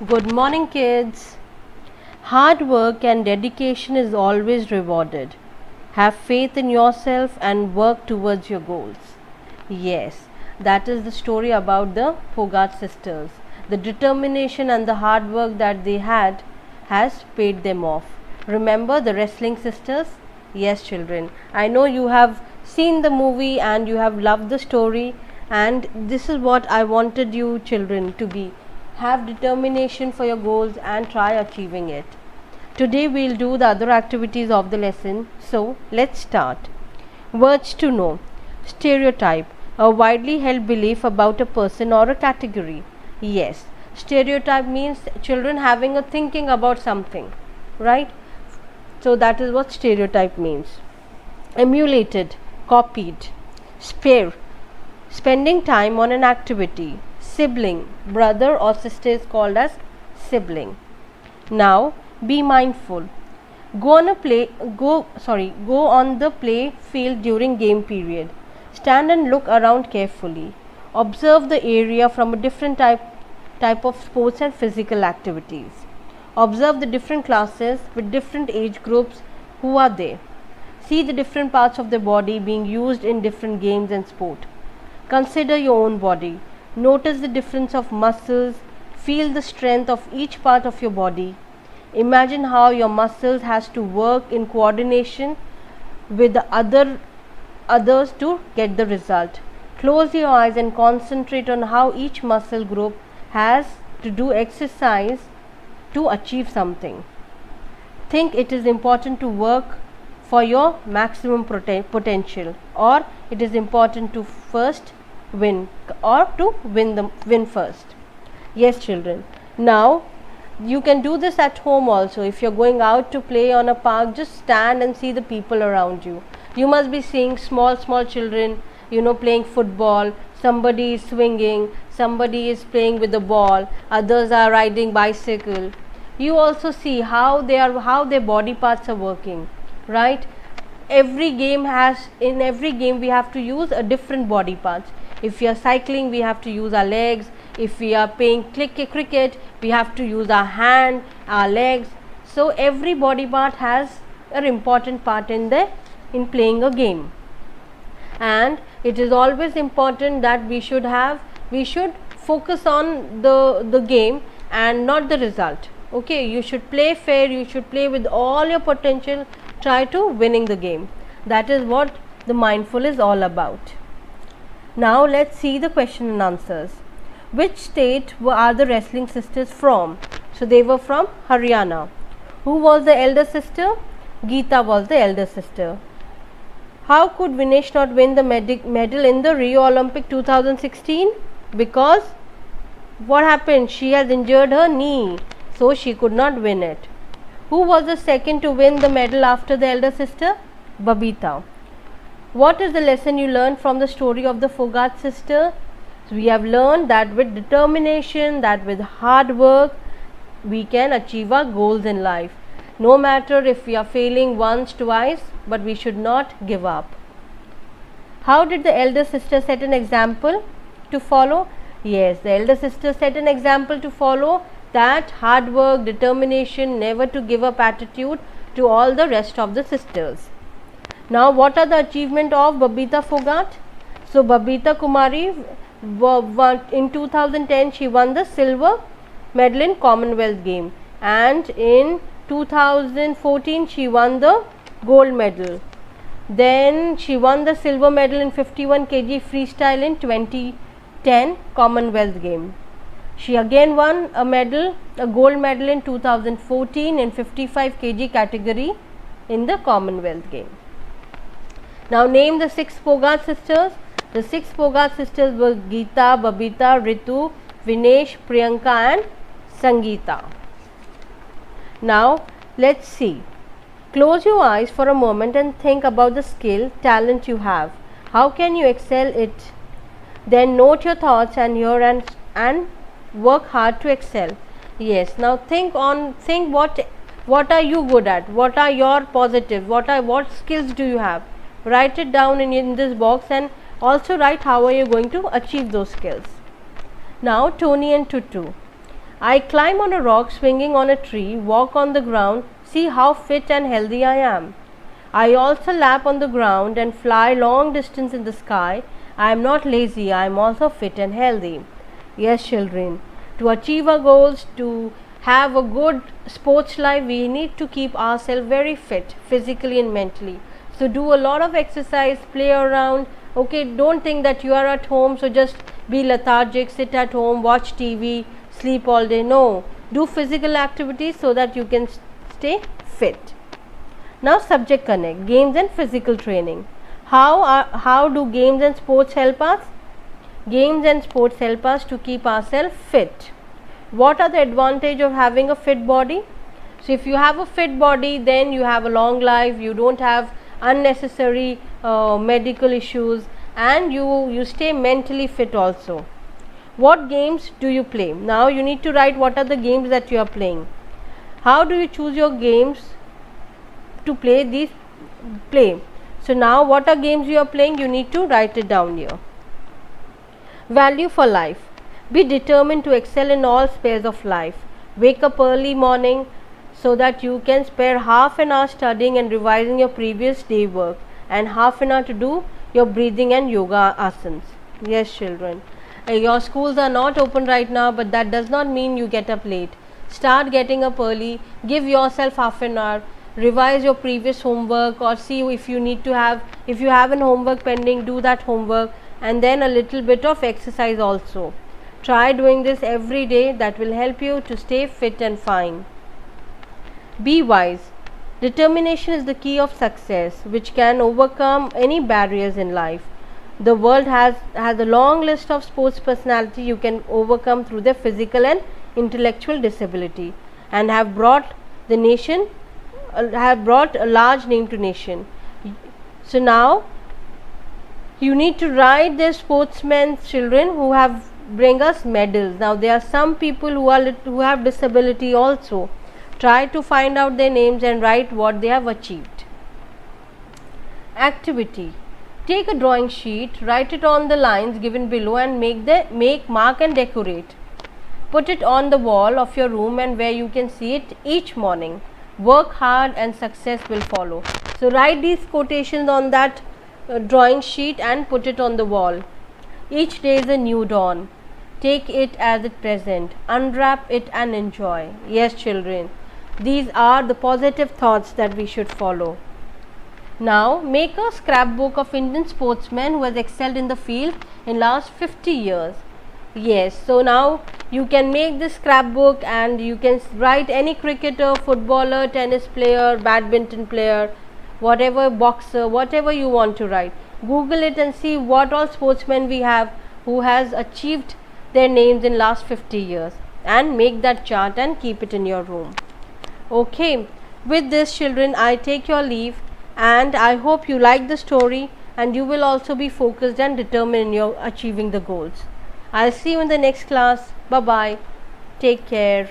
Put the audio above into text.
Good morning, kids. Hard work and dedication is always rewarded. Have faith in yourself and work towards your goals. Yes, that is the story about the Fogart sisters. The determination and the hard work that they had has paid them off. Remember the wrestling sisters? Yes, children. I know you have seen the movie and you have loved the story, and this is what I wanted you children to be. Have determination for your goals and try achieving it. Today we'll do the other activities of the lesson. So let's start. Words to know. Stereotype. A widely held belief about a person or a category. Yes. Stereotype means children having a thinking about something. Right? So that is what stereotype means. Emulated. Copied. Spare. Spending time on an activity. Sibling, brother or sister is called as sibling. Now be mindful. Go on the play field during game period. Stand and look around carefully. Observe the area from a different type of sports and physical activities. Observe the different classes with different age groups who are there. See the different parts of the body being used in different games and sport. Consider your own body. Notice the difference of muscles, feel the strength of each part of your body. Imagine how your muscles has to work in coordination with the others to get the result. Close your eyes and concentrate on how each muscle group has to do exercise to achieve something. Think it is important to work for your maximum potential, or it is important to first win or to win first. Yes, children. Now you can do this at home also. If you're going out to play on a park, just stand and see the people around you. You must be seeing small children, playing football. Somebody is swinging, somebody is playing with the ball, others are riding bicycle. You also see how their body parts are working, right? In every game we have to use a different body parts. If we are cycling, we have to use our legs. If we are playing cricket, we have to use our hand, our legs. So every body part has an important part in playing a game. And it is always important that we should focus on the game and not the result. Okay, you should play fair, you should play with all your potential, try to winning the game. That is what the mindful is all about. Now let's see the question and answers. Which state are the wrestling sisters from? So they were from Haryana. Who was the elder sister? Geeta was the elder sister. How could Vinesh not win the medal in the Rio Olympic 2016? Because what happened? She has injured her knee, so she could not win it. Who was the second to win the medal after the elder sister? Babita. What is the lesson you learned from the story of the Fogart sister? So we have learned that with determination, that with hard work, we can achieve our goals in life. No matter if we are failing once, twice, but we should not give up. How did the elder sister set an example to follow? Yes, the elder sister set an example to follow, that hard work, determination, never to give up attitude to all the rest of the sisters. Now what are the achievement of Babita Fogart? So Babita Kumari, in 2010 she won the silver medal in Commonwealth game, and in 2014 she won the gold medal. Then she won the silver medal in 51 kg freestyle in 2010 Commonwealth game. She again won a gold medal in 2014 in 55 kg category in the Commonwealth game. Now name the 6 Fogart sisters. The 6 Fogart sisters were Geeta, Babita, Ritu, Vinesh, Priyanka and Sangeeta. Now let's see. Close your eyes for a moment and think about the skill, talent you have. How can you excel it? Then note your thoughts and work hard to excel. Yes, now think what are you good at? What are your positives? What skills do you have? Write it down in this box, and also write how are you going to achieve those skills. Now Tony and Tutu. I climb on a rock, swinging on a tree, walk on the ground, see how fit and healthy I am. I also lap on the ground and fly long distance in the sky. I am not lazy, I am also fit and healthy. Yes, children, to achieve our goals, to have a good sports life, we need to keep ourselves very fit physically and mentally. So do a lot of exercise, play around. Okay, don't think that you are at home, so just be lethargic, sit at home, watch TV, sleep all day. No, do physical activities so that you can stay fit. Now subject connect, games and physical training. How do games and sports help us? Games and sports help us to keep ourselves fit. What are the advantage of having a fit body? So if you have a fit body, then you have a long life, you don't have unnecessary medical issues, and you stay mentally fit also. What games do you play? Now you need to write what are the games that you are playing. How do you choose your games to play? So now what are games you are playing? You need to write it down here. Value for life. Be determined to excel in all spheres of life. Wake up early morning so that you can spare half an hour studying and revising your previous day work, and half an hour to do your breathing and yoga asanas. Yes, children. Your schools are not open right now, but that does not mean you get up late. Start getting up early, give yourself half an hour, revise your previous homework, or see if you have an homework pending, do that homework, and then a little bit of exercise also. Try doing this every day. That will help you to stay fit and fine. Be wise. Determination is the key of success, which can overcome any barriers in life. The world has a long list of sports personality you can overcome through their physical and intellectual disability, and have brought a large name to nation. So now you need to write the sportsmen, children, who have bring us medals. Now there are some people who have disability also. Try to find out their names and write what they have achieved. Activity. Take a drawing sheet, write it on the lines given below, and make, mark and decorate. Put it on the wall of your room and where you can see it each morning. Work hard and success will follow. So write these quotations on that drawing sheet and put it on the wall. Each day is a new dawn. Take it as it present. Unwrap it and enjoy. Yes, children, these are the positive thoughts that we should follow. Now make a scrapbook of Indian sportsmen who has excelled in the field in last 50 years. Yes, so now you can make this scrapbook and you can write any cricketer, footballer, tennis player, badminton player, whatever, boxer, whatever you want to write. Google it and see what all sportsmen we have who has achieved their names in last 50 years, and make that chart and keep it in your room. Okay, with this, children, I take your leave, and I hope you like the story and you will also be focused and determined in your achieving the goals. I'll see you in the next class. Bye bye. Take care.